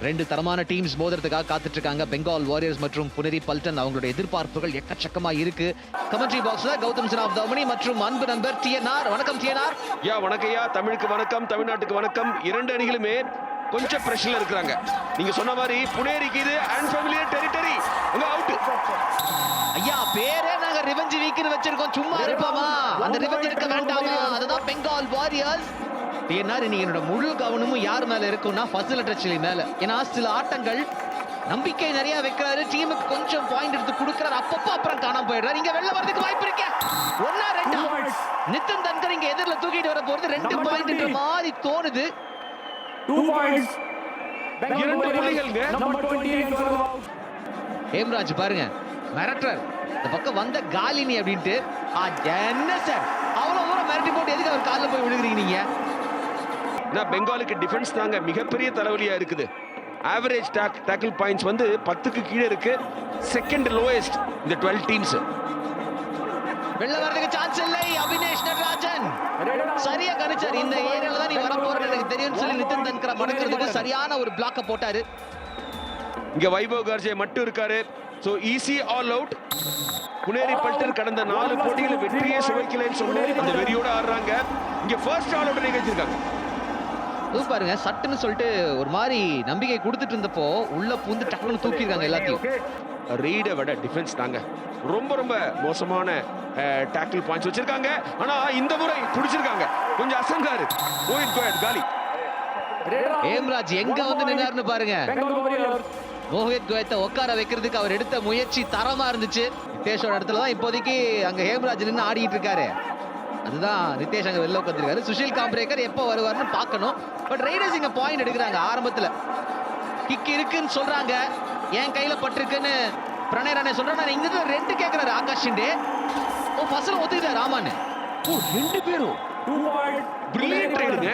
ரெண்டு தரமான டீம்ஸ் மோதுறதுக்காக காத்துட்டு இருக்காங்க. பெங்கால் வாரியர்ஸ் மற்றும் புனேரி பல்டன். அவங்களோட எதிர்பார்ப்புகள் எக்கச்சக்கமா இருக்கு. கமெண்ட்ரி பாக்ஸ்ல கௌதம் சினாப் தவமணி மற்றும் அன்பு நண்பர் டிஎன்ஆர். வணக்கம் டிஎன்ஆர். வணக்கம். தமிழுக்கு வணக்கம், தமிழ்நாட்டுக்கு வணக்கம். இரண்டு அணிகளுமே கொஞ்சம் பிரஷர்ல இருக்காங்க. நீங்க சொன்ன மாதிரி புனேரிக்கு இது அன்ஃபெமிலியர் டெரிட்டரி. அங்க அவுட். ஐயா பேரே நாங்க ரிவெஞ்ச் வீக்னு வச்சிருக்கோம். சும்மா இருப்போமா? அந்த ரிவெஞ்ச் எடுக்க வேண்டாமா? அதுதான் பெங்கால் வாரியர்ஸ். டிஎன்ஆர், இன்னைக்கு என்னோட முழு கவனமும் யார் மேல இருக்கும்னா ஃபசில் டச்லி மேல. ஏன்னா சில ஆட்டங்கள் நம்பிக்கை நிறைய வைக்கிறாரு, டீமுக்கு கொஞ்சம் பாயிண்ட் எடுத்து கொடுக்கிறாரு, அப்பப்போ அப்புறம் காணாம போயிடுறாரு. இங்க வெளில வரதுக்கு வாய்ப்பு இருக்கு. ஒன்னா ரெண்டா நிதின் தன்கர் இங்க எதிரில தூக்கிட்டு வர போறது 2 பாயிண்ட்ன்ற மாதிரி தோணுது. 2 points. இரண்டு புள்ளிகள்ங்க. ஹேம்ராஜ் பாருங்க மிரட்டர். இந்த பக்கம் வந்த காலினி அப்படின்ட்டு. என்ன சார் அவ்வளவு தூரம் மிரட்டி போட்டு எதுக்கு அவர் காலில் போய் விழுகிறீங்க நீங்க? பெங்காலுக்கு டிஃபென்ஸ் தாங்க மிகப்பெரிய தலைவலியா இருக்குது. ஆவரேஜ் டாக்கிள் பாயிண்ட்ஸ் வந்து 10க்கு கீழே இருக்கு. செகண்ட் லோயஸ்ட் இந்த 12 டீம்ஸ். வெளில வரதுக்கு சான்ஸ் இல்லை. அபினேஷ் நடராஜன் சரியா கணிச்சார். இந்த ஏரியால தான் நீ வர போறன்னு எனக்கு தெரியும் சொல்லி நிதின் தன்கரை மடக்கிறதுக்கு சரியான ஒரு பிளாக்க போட்டாரு. இங்க வைபவ் கார்ஜே மட்டும் இருக்காரு. So easy all out. Puneri Paltan கடந்த 4 போட்டிகளை வெற்றியே சுவைக்கலன்னு சொன்னோம். அந்த வெறியோட ஆடுறாங்க. இங்க ஃபர்ஸ்ட் ஆல் அவுட் நிகழ்ச்சிருக்காங்க. பாருங்க சட்டுன்னு சொல்லிட்டு ஒரு மாதிரி நம்பிக்கை கொடுத்துட்டு இருந்தப்போ உள்ள பூந்து டக்குனு தூக்கிருக்காங்க எல்லாத்தையும். ரீடை விட டிஃபென்ஸ் தாங்க ரொம்ப ரொம்ப மோசமான டாக்கிள் பாயிண்ட்ஸ் வச்சிருக்காங்க. ஆனா இந்த முறை பிடிச்சிருக்காங்க. கொஞ்சம் அசங்காரு. மோஹித் கோயத் காலி. ஹேம்ராஜ் எங்க வந்து நின்னாருன்னு பாருங்க. மோஹித் கோயத்தை உட்கார வைக்கிறதுக்கு அவர் எடுத்த முயற்சி தரமா இருந்துச்சு. நிதேஷோட இடத்துல தான் இப்போதைக்கு அங்க ஹேம்ராஜ் நின்று ஆடிட்டு இருக்காரு. அதுதான் நிதேஷ் அங்க வெளில உட்காந்துருக்காரு. சுஷில் காம்ப்ரேக்கர் எப்போ வருவார்னு பார்க்கணும். பட் ரைடர்ஸ் இங்க பாயிண்ட் எடுக்கிறாங்க. ஆரம்பத்துல கிக் இருக்குன்னு சொல்றாங்க, என் கையில பட்டிருக்குன்னு பிரணய் ராணே சொல்றாங்க. இங்க 2 கேட்கிறாரு ஆகாஷ் ஷிண்டே. ஃபசல் ஒத்துக்கிட்டாரு ராமான்னு. 2 பேரும் பிரில்லியன்ட் ரைடுங்க.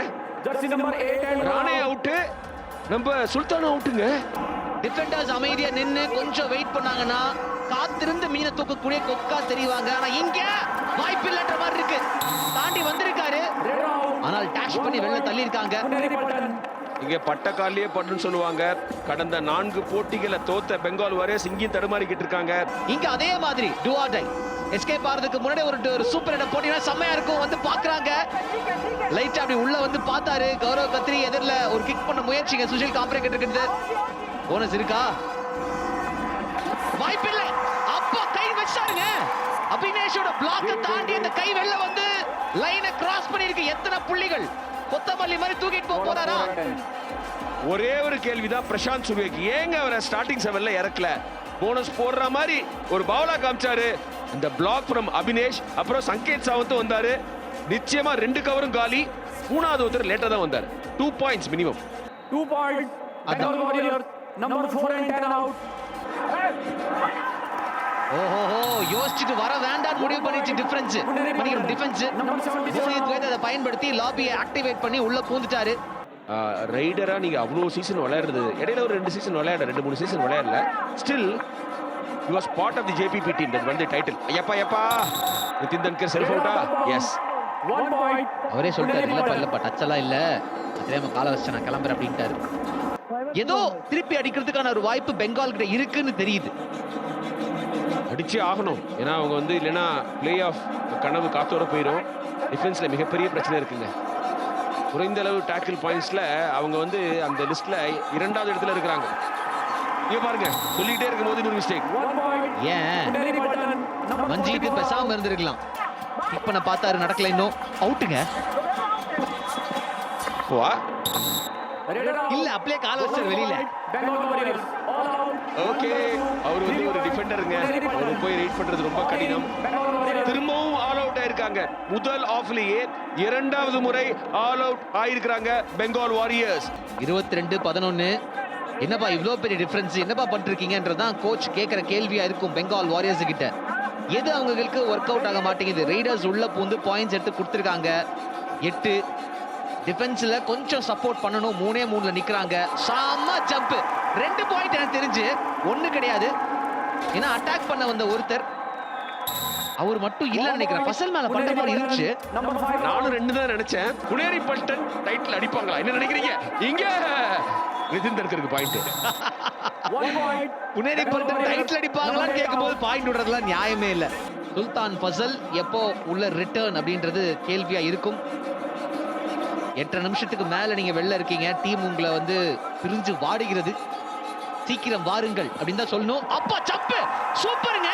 ராணே அவுட், நம்ம சுல்தான் அவுட்டுங்க. டிஃபெண்டர்ஸ் அமைதியா நின்னு கொஞ்சம் வெயிட் பண்ணாங்கன்னா காத்திருந்து மீனை தூக்கக்கூடிய கொக்கா தெரிவாங்க. ஆனா இங்க வாய்ப்பு இல்லன்ற மாதிரி இருக்கு. தாண்டி வந்திருக்காரு, ஆனால் டேஷ் பண்ணி வெளில தள்ளி இருக்காங்க. இங்க பட்டக்காலியே பட்டுன்னு சொல்லுவாங்க. கடந்த 4 போட்டிகளை தோத்த பெங்கால் வாரியர்ஸ் இங்கேயும் தடுமாறிக்கிட்டு இருக்காங்க. இங்க அதே மாதிரி டு ஆர் டை. எஸ்கேப் ஆறதுக்கு முன்னாடி ஒரு சூப்பர் ஹிட் போட்டினா செம்மையா இருக்கும். வந்து பாக்குறாங்க, லைட்டா அப்படி உள்ள வந்து பார்த்தாரு கௌரவ் கத்ரி. எதிரில ஒரு கிக் பண்ண முயற்சிங்க சுஷில் காம்ப்ரேக்கர் இருக்குது. போனஸ் இருக்கா? வாய்ப்பில்லை. அப்போ கை வச்சாருங்க. அபினேஷோட பிளாக்க தாண்டி அந்த கை வெளில வந்து லைனை கிராஸ் பண்ணிருக்கு. எத்தனை புள்ளிகள்? கொத்தமல்லி மாதிரி தூக்கிட்டு போறாரா? ஒரே ஒரு கேள்விதான் பிரசாந்த் சூர்யாக்கு, ஏங்க அவரை ஸ்டார்டிங் 7ல இறக்கல? போனஸ் போடுற மாதிரி ஒரு பவுலா காமிச்சாரு. இந்த பிளாக் ஃப்ரம் அபினேஷ். அப்புறம் சங்கேத் சாவந்த் வந்தாரு. நிச்சயமா 2 கவரும் காலி. 3வது ஒருத்தர் லேட்டா தான் வந்தாரு. 2 points minimum. 2 points. Bengal Warriors number 4 and 10 out. ஓஹோ, யோசிச்சுட்டு வர வேண்டாம் முடிவு பண்ணிச்சு டிஃபரன்ஸ். டிஃபென்ஸ் மோஹித் கோயத் அதை பயன்படுத்தி லாபியை ஆக்டிவேட் பண்ணி உள்ள பூந்துட்டாரு. ரைடரா நீங்க அவ்வளவு சீசன் விளையாடுறது, இடையில ஒரு 2 சீசன் விளையாட 2-3 சீசன் விளையாடல. Still he was part of the JPP team that won the title. ஐயப்பா நிதின் தன்கர் செல்ஃப் அவுட்டா? எஸ். 1 point. அவரே சொல்லிட்டாரு, இல்லப்பா டச் எல்லாம் இல்ல, தெரியாம கால வச்சு நான் கிளம்புறேன் அப்படின்ட்டாரு. ஏதோ திருப்பி அடிக்கிறதுக்கான ஒரு வாய்ப்பு பெங்கால் கிட்ட இருக்குன்னு தெரியுது. அடிச்சே ஆகணும். ஏன்னா அவங்க வந்து இல்லைன்னா பிளே ஆஃப் கனவு காத்தோட போயிடும். டிஃபென்ஸ்ல மிகப்பெரிய பிரச்சனை இருக்குங்க. குறைந்த அளவு டாக்கிள் பாயிண்ட்ஸ்ல அவங்க வந்து அந்த லிஸ்ட்ல 2வது இடத்துல இருக்கிறாங்க. இங்க பாருங்க, சொல்லிட்டே இருக்கும்போது இன்னொரு மிஸ்டேக். ஏன் மஞ்சிக்கு பேசாம இருந்திருக்கலாம். கிக் பண்ண பார்த்தாரு, நடக்கல. இன்னும் அவுட்டுங்க. இல்ல அப்படியே கால வச்சாரு வெளியில. ஓகே, அவர் வந்து ஒரு டிஃபெண்டருங்க. அவர் போய் ரைட் பண்றது ரொம்ப கடினம். திரும்பவும் ஆல் அவுட் ஆயிருக்காங்க. முதல் ஆஃப்லயே 2வது முறை ஆல் அவுட் ஆயிருக்காங்க பெங்கால் வாரியர்ஸ். 22-11. என்னப்பா இவ்ளோ பெரிய டிஃபரன்ஸ், என்னப்பா பண்ணிருக்கீங்கன்றதான் கோச் கேட்கிற கேள்வியா இருக்கும் பெங்கால் வாரியர்ஸ் கிட்ட. எது அவங்களுக்கு ஒர்க் அவுட் ஆக மாட்டேங்குது. ரைடர்ஸ் உள்ள பூந்து பாயிண்ட்ஸ் எடுத்து கொடுத்துருக்காங்க. 8 டிஃபென்ஸ்ல கொஞ்சம் சப்போர்ட் பண்ணணும். 3-3ல நிக்கிறாங்க. சாம ஜம்ப். 2 பாயிண்ட் எனக்கு தெரிஞ்சு 1 கிடையாது. ஏன்னா அட்டாக் பண்ண வந்த ஒருத்தர் அவர் மட்டும் இல்ல நினைக்கிறேன். ஃபசல் மேல பண்ற மாதிரி இருந்துச்சு. நானும் 2 தான் நினைச்சேன். புனேரி பல்டன் டைட்டில் அடிப்பாங்களா என்ன நினைக்கிறீங்க? இங்க நிதின் தன்கருக்கு point. 1 point. Puneri Paltan title அடிப்பாங்களான்னு கேட்கும்போது பாயிண்ட் விடுறதுலாம் நியாயமே இல்ல. சுல்தான் ஃபசல் எப்போ உள்ள ரிட்டர்ன் அப்படின்றது கேள்வியா இருக்கும். 8 நிமிஷத்துக்கு மேல நீங்க வெளில இருக்கீங்க, டீம் உங்களை வந்து பிரிஞ்சு வாடுகிறது. சீக்கிரம் வாருங்கள் அப்படின்னு தான் சொல்லணும். அப்பா ஜம்ப் சூப்பருங்க.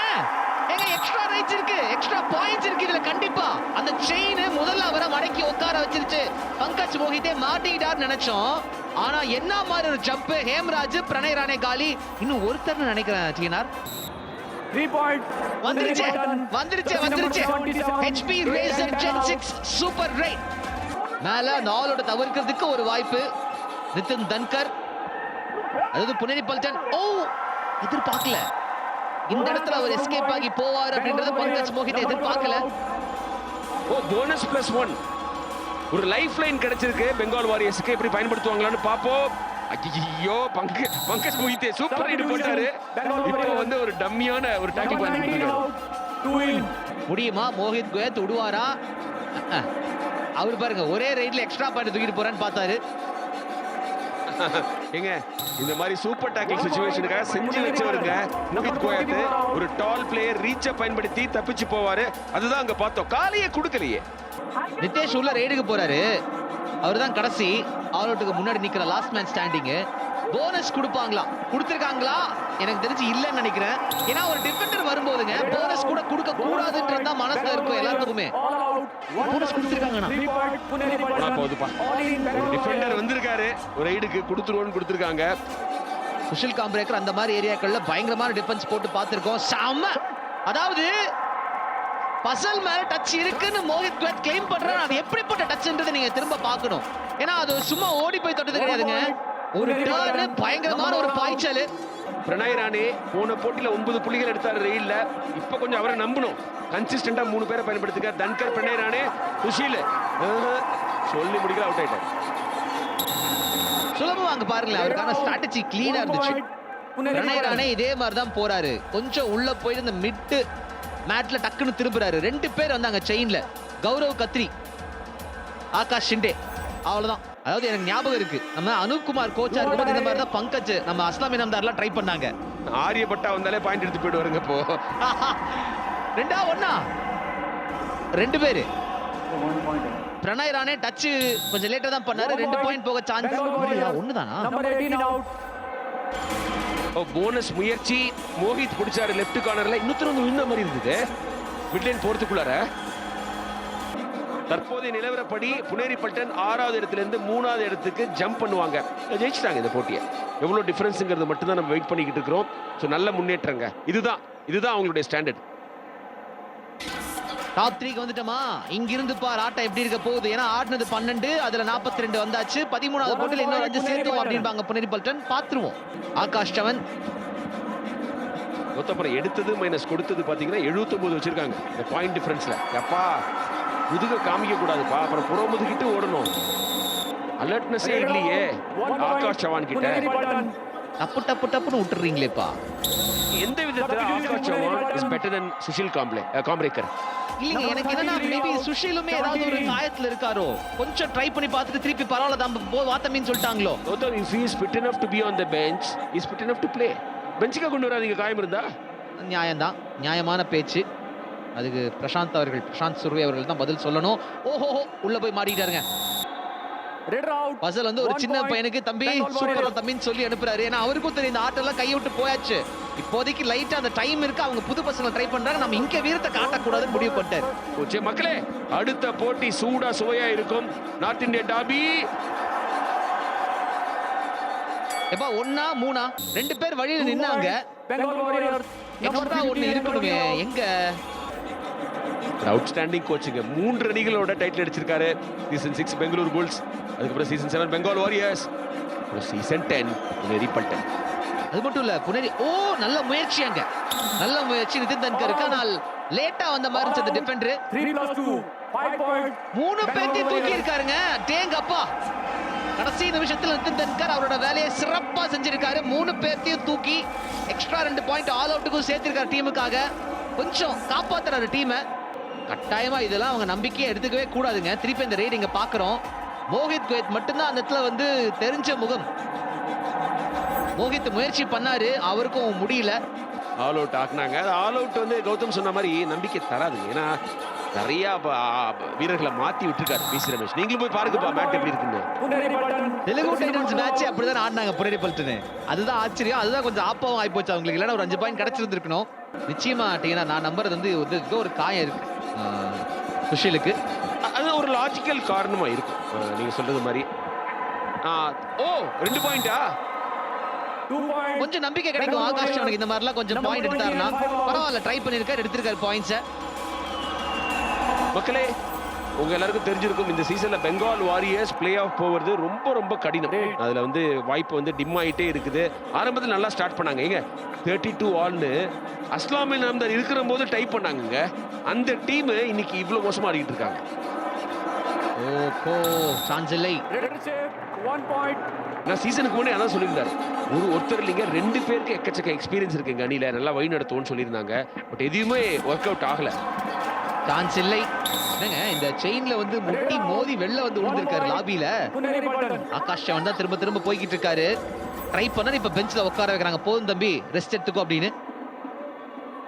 எங்க எக்ஸ்ட்ரா ரைட்ஸ் இருக்கு, எக்ஸ்ட்ரா பாயிண்ட்ஸ் இருக்கு இதுல. கண்டிப்பா அந்த செயின் முதல்ல அவரை மடக்கி உட்கார வச்சிருச்சு. பங்கஜ் மோஹிதே மாட்டிக்கிட்டார் நினைச்சோம். ஆனா என்ன மாதிரி ஒரு ஜம்ப். ஹேம்ராஜ், பிரணய் ராணே காலி, இன்னும் ஒருத்தர் நினைக்கிறேன் டிஎன்ஆர். 3 point. வந்துருச்சு வந்துருச்சு வந்துருச்சு. HP Razer Gen 6 super right. மேல அந்த ஆளோட தவிர்க்கிறதுக்கு ஒரு வாய்ப்பு. நிதின் தன்கர், அதாவது புனேரி பல்டன். ஓ எதிர்பார்க்கல இந்த இடத்துல அவர் எஸ்கேப் ஆகி போவார் அப்படின்றது பங்கஜ் மோஹித் எதிர்பார்க்கல. ஓ போனஸ் +1 ஒரு லைஃப் லைன் கிடைச்சிருக்கு பெங்கால் வாரியர்ஸ்க்கு. எப்படி பயன்படுத்துவாங்களான்னு பாப்போம். ஐயோ பங்கஜ் மோஹித் சூப்பர் ரைட் போட்டாரு. இப்போ வந்து ஒரு டம்மியான ஒரு டாக்கிள் Number 19 பண்ணிருக்காரு. out. 2 in. முடியுமா மோஹித் கோயத் விடுவாரா? அவர் பாருங்க ஒரே ரைட்ல எக்ஸ்ட்ரா பாயிண்ட் தூக்கிட்டு போறான்னு பார்த்தாரு. ஏங்க இந்த மாதிரி சூப்பர் டாக்கிள் சிச்சுவேஷனுக்காக செஞ்சு வச்சவருங்க மோஹித் கோயத். ஒரு டால் பிளேயர் ரீச்சை பயன்படுத்தி தப்பிச்சு போவாரு. அதுதான் அங்க பார்த்தோம். காலையே கொடுக்கலையே. நிதேஷ் உள்ள ரைடுக்கு போறாரு. அவர்தான் கடைசி ஆல் அவுட்டுக்கு முன்னாடி நிக்கிற லாஸ்ட் மேன் ஸ்டாண்டிங். போனஸ் கொடுப்பாங்களா, கொடுத்திருக்காங்களா? எனக்கு தெரிஞ்சு இல்லன்னு நினைக்கிறேன். ஏன்னா ஒரு டிஃபெண்டர் வரும்போதுங்க போனஸ் கூட கொடுக்க கூடாதுன்றது தான் மனசுல இருக்கும் எல்லாத்துக்குமே. All out. போனஸ் கொடுத்திருக்காங்கண்ணா. 3 point. Puneri போனா Paltan. போதுப்பா. All in. ஒரு Bengaluru டிஃபெண்டர் Warriors. வந்திருக்காரு, ஒரு ரைடுக்கு கொடுத்துருவோன்னு கொடுத்திருக்காங்க. சுஷில் காம்பிரேக்கர் அந்த மாதிரி ஏரியாக்கள்ல பயங்கரமான டிஃபென்ஸ் போட்டு பார்த்திருக்கோம். செம்ம. அதாவது பசல் மேல டச் இருக்குன்னு மோஹித் கோயத் கிளைம் பண்றாரு. அது எப்படிப்பட்ட டச்ன்றது நீங்க திரும்ப பார்க்கணும். ஏன்னா அது சும்மா ஓடி போய் தொட்டது கிடையாதுங்க. ஒரு டர்ன், பயங்கரமான ஒரு பாய்ச்சல். பிரணய் ராணே போன போட்டியில 9 புள்ளிகள் எடுத்தாரு ரெயில்ல. இப்ப கொஞ்சம் அவரை நம்பணும். கன்சிஸ்டன்டா 3 பேரை பயன்படுத்துங்க. தன்கர், பிரணய் ராணே, சுஷீல். சொல்லி முடிக்கல, அவுட் ஆயிட்டார். சுலபமா அங்க பாருங்களேன், அவருக்கான ஸ்ட்ராட்டஜி கிளீனா 1 இருந்துச்சு. point. Puneri Pranay Paltan. Rane இதே மாதிரி தான் போறாரு. கொஞ்சம் உள்ள போய் இந்த மிட் மேட்ல டக்குன்னு திரும்புறாரு. 2 பேர் வந்தாங்க செயின்ல. கௌரவ் கத்ரி, ஆகாஷ் ஷிண்டே, அவ்வளவுதான். அதாவது எனக்கு ஞாபகம் இருக்கு, நம்ம அனூப் குமார் கோச்சா இருக்கும்போது இந்த மாதிரி தான் பங்கஜ், நம்ம அஸ்லாம் இனாம்தார்லாம் ட்ரை பண்ணாங்க. ஆரியப்பட்டா வந்தாலே பாயிண்ட் எடுத்து போயிடுவாருங்க இப்போ. 2-1 2 பேரு. 1 point. பிரணய் ராணே டச் கொஞ்சம் லேட்டா தான் பண்ணாரு. 2 பாயிண்ட் போக சான்ஸ் இல்ல. ஒண்ணுதானா? Number 18 out. போனஸ் முயற்சி மோஹித் பிடிச்சாரு லெஃப்ட் கார்னர்ல. இன்னொருத்தர் வந்து வின்ன மாதிரி இருந்தது மிட்லைன் போறதுக்குள்ளார. தற்போதைய நிலவரப்படி புனேரி பல்டன் 6வது இடத்துல இருந்து 3வது இடத்துக்கு ஜம்ப் பண்ணுவாங்க. ஜெயிச்சிட்டாங்க இந்த போட்டியை. எவ்வளவு டிஃபரன்ஸ்ங்கிறது மட்டும் தான் நம்ம வெயிட் பண்ணிக்கிட்டு இருக்கிறோம். ஸோ நல்ல முன்னேற்றங்க. இதுதான் அவங்களுடைய ஸ்டாண்டர்ட். டாப் 3க்கு வந்துட்டோமா? இங்க இருந்து பார் ஆட்டம் எப்படி இருக்க போகுது. ஏன்னா ஆடினது 12, அதுல 42 வந்தாச்சு. 13வது போட்டியில இன்னொரு 5 சேர்த்தோம் அப்படின்பாங்க புனேரி பல்டன். பாத்துருவோம். ஆகாஷ் சவன் மொத்தப்புறம் எடுத்தது மைனஸ் கொடுத்தது பாத்தீங்கன்னா 79 வச்சிருக்காங்க இந்த பாயிண்ட் டிஃபரன்ஸ்ல. எப்பா முதுக காமிக்க கூடாதுப்பா, அப்புறம் புற முதுகிட்டு ஓடணும். அலர்ட்னஸே இல்லையே ஆகாஷ் சவான் கிட்ட. Puneri Paltan. டப்புன்னு விட்டுறீங்களேப்பா. எந்த விதத்துல ஆகாஷ் சவான் இஸ் பெட்டர் தென் சுஷில் காம்ப்ரேக்கர்? இல்லைங்க, எனக்கு என்னன்னா மேபி சுஷிலுமே ஏதாவது ஒரு காயத்துல இருக்காரோ. கொஞ்சம் ட்ரை பண்ணி பார்த்துட்டு திருப்பி பரவாயில்ல தான் வாத்தமின்னு சொல்லிட்டாங்களோ. If he is fit enough to be on the bench, he is fit enough to play. பெஞ்சுக்கு கொண்டு வராதீங்க காயம் இருந்தா. நியாயம்தான், நியாயமான பேச்சு. அதுக்கு பிரசாந்த் சுர்வே அவர்கள் தான் பதில் சொல்லணும். ஓஹோ உள்ள போய் மாட்டிட்டாருங்க. Red out. பசல் வந்து ஒரு 1 சின்ன point. பையனுக்கு தம்பி Bengal சூப்பரா Warriors. தம்பின்னு சொல்லி அனுப்புறாரு. ஏன்னா அவருக்கும் தெரியும் இந்த ஆட்டெல்லாம் கை விட்டு போயாச்சு. இப்போதைக்கு லைட்டா அந்த டைம் இருக்கு, அவங்க புது பசங்க ட்ரை பண்றாங்க. நம்ம இங்க வீரத்தை காட்டக்கூடாதுன்னு முடிவு பண்ணிட்டாரு. ஓச்சே மக்களே, அடுத்த போட்டி சூடா சுவையா இருக்கும். நார்த் இந்தியா டாபி. எப்பா 1 3 2 பேர் வழியில நின்னாங்க. Bengal Warriors. எக்ஸ்ட்ரா ஒண்ணு இருக்கணுமே எங்க? அவுட்ஸ்டாண்டிங் கோச்சுங்க. 3 அணிகளோட டைட்டில் அடிச்சிருக்காரு. சீசன் 6 பெங்களூர் புல்ஸ், அதுக்கப்புறம் சீசன் 7 பெங்கால் வாரியர்ஸ், அப்புறம் சீசன் 10 புனேரி பல்டன். அது மட்டும் இல்ல புனேரி. நல்ல முயற்சி அங்க, நல்ல முயற்சி நிதின் தன்கருக்கு. ஆனால் லேட்டா வந்த மாதிரி இருந்துச்சு அந்த டிஃபெண்டர். 3+2. 5 point. 3 பேர்த்தையும் தூக்கி இருக்காருங்க. டேங்கப்பா, கடைசி நிமிஷத்துல நிதின் தன்கர் அவரோட வேலையை சிறப்பா செஞ்சிருக்காரு. 3 பேர்த்தையும் தூக்கி எக்ஸ்ட்ரா 2 பாயிண்ட் ஆல் அவுட்டுக்கும் சேர்த்திருக்காரு டீமுக்காக. கொஞ்சம் காப்பாத்துறாரு டீமை. கட்டாயமா இதெல்லாம் அவங்க நம்பிக்கையை எடுத்துக்கவே கூடாதுங்க. திருப்பி இந்த ரைடிங்க பாக்குறோம். மோஹித் கோயத் மட்டும்தான் அந்த இடத்துல வந்து தெரிஞ்ச முகம். மோஹித் முயற்சி பண்ணாரு, அவருக்கும் முடியல. ஆல் அவுட் ஆக்குனாங்க. ஆல் அவுட் வந்து கௌதம் சொன்ன மாதிரி நம்பிக்கை தராதுங்க. ஏன்னா நிறைய வீரர்களை மாத்தி விட்டுருக்காரு பிசி ரமேஷ். நீங்களும் போய் பாருங்கப்பா மேட் எப்படி இருக்குன்னு. Puneri Paltan. Telugu Titans match அப்படிதான் ஆடினாங்க புனேரி பல்டன். அதுதான் ஆச்சரியம். அதுதான் கொஞ்சம் ஆப்பாவும் ஆயிப்போச்சு அவங்களுக்கு. இல்லைன்னா ஒரு 5 பாயிண்ட் கிடைச்சிருந்துருக்கணும். நிச்சயமா டீனா நான் நம்புறது வந்து ஏதோ ஒரு காயம் இருக்கு சுஷிலுக்கு. அது ஒரு லாஜிக்கல் காரணமா இருக்கும் நீங்க சொல்றது மாதிரி. ஓ 2 பாயிண்டா? 2 points. கொஞ்சம் நம்பிக்கை கிடைக்கும் ஆகாஷ் அவனுக்கு இந்த மாதிரிலாம் கொஞ்சம் பாயிண்ட் எடுத்தாருன்னா. பரவாயில்ல, ட்ரை பண்ணிருக்காரு, எடுத்திருக்காரு பாயிண்ட்ஸை. மக்களே, உங்க எல்லாருக்கும் தெரிஞ்சிருக்கும் இந்த சீசன்ல பெங்கால் வாரியர்ஸ் பிளே ஆஃப் போவது ரொம்ப ரொம்ப கடினம். அதுல வந்து வாய்ப்பு வந்து டிம் ஆயிட்டே இருக்குது. ஆரம்பத்தில் நல்லா ஸ்டார்ட் பண்ணாங்க. ஏங்க 32 ஆல்னு அஸ்லாமில் நாம்தார் இருக்கிற போது டைப் பண்ணாங்க. அந்த டீம் இன்னைக்கு இவ்வளவு மோசமா ஆடிட்டு இருக்காங்க. ஓஹோ, சான்ஸ் இல்லை. Red save. 1 point. நான் சீசனுக்கு முன்னே அதான் சொல்லியிருந்தாரு. ஒருத்தர் இல்லைங்க, 2 பேருக்கு எக்கச்சக்க எக்ஸ்பீரியன்ஸ் இருக்குங்க அணியில, நல்லா வழி நடத்துவோம்னு சொல்லியிருந்தாங்க. பட் எதுவுமே ஒர்க் அவுட் ஆகல. சான்ஸ் இல்லை. என்னங்க இந்த செயின்ல வந்து முட்டி மோதி வெளில வந்து விழுந்திருக்காரு லாபியில. Puneri Paltan. ஆகாஷ் அவன் தான் திரும்ப போய்கிட்டு இருக்காரு. ட்ரை பண்ணா இப்ப பெஞ்ச்ல உட்கார வைக்கிறாங்க. போதும் தம்பி, ரெஸ்ட் எடுத்துக்கோ அப்படின்னு.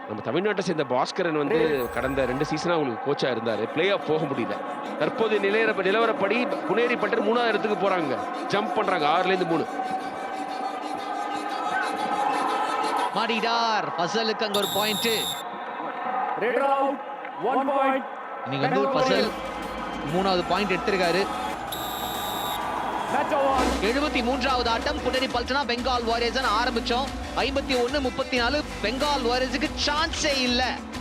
நம்ம தமிழ்நாட்டை சேர்ந்த பாஸ்கரன் வந்து கடந்த 2 சீசனா அவங்களுக்கு கோச்சா இருந்தாரு. பிளே ஆஃப் போக முடியல. தற்போது நிலவரப்படி புனேரி பல்டன் 3வது இடத்துக்கு போறாங்க. ஜம்ப் பண்றாங்க 6ல இருந்து 3. மாடிடார் ஃபசலுக்கு அங்க ஒரு பாயிண்ட். Red out. 1 point. இன்னைக்கு வந்து ஃபசல் 3வது பாயிண்ட் எடுத்திருக்காரு. Match over. 73வது ஆட்டம் புனேரி பல்டனா பெங்கால் வாரியர்ஸ் ஆரம்பிச்சோம். 51-34 பெங்கால் வாரியர்ஸுக்கு சான்ஸே இல்ல.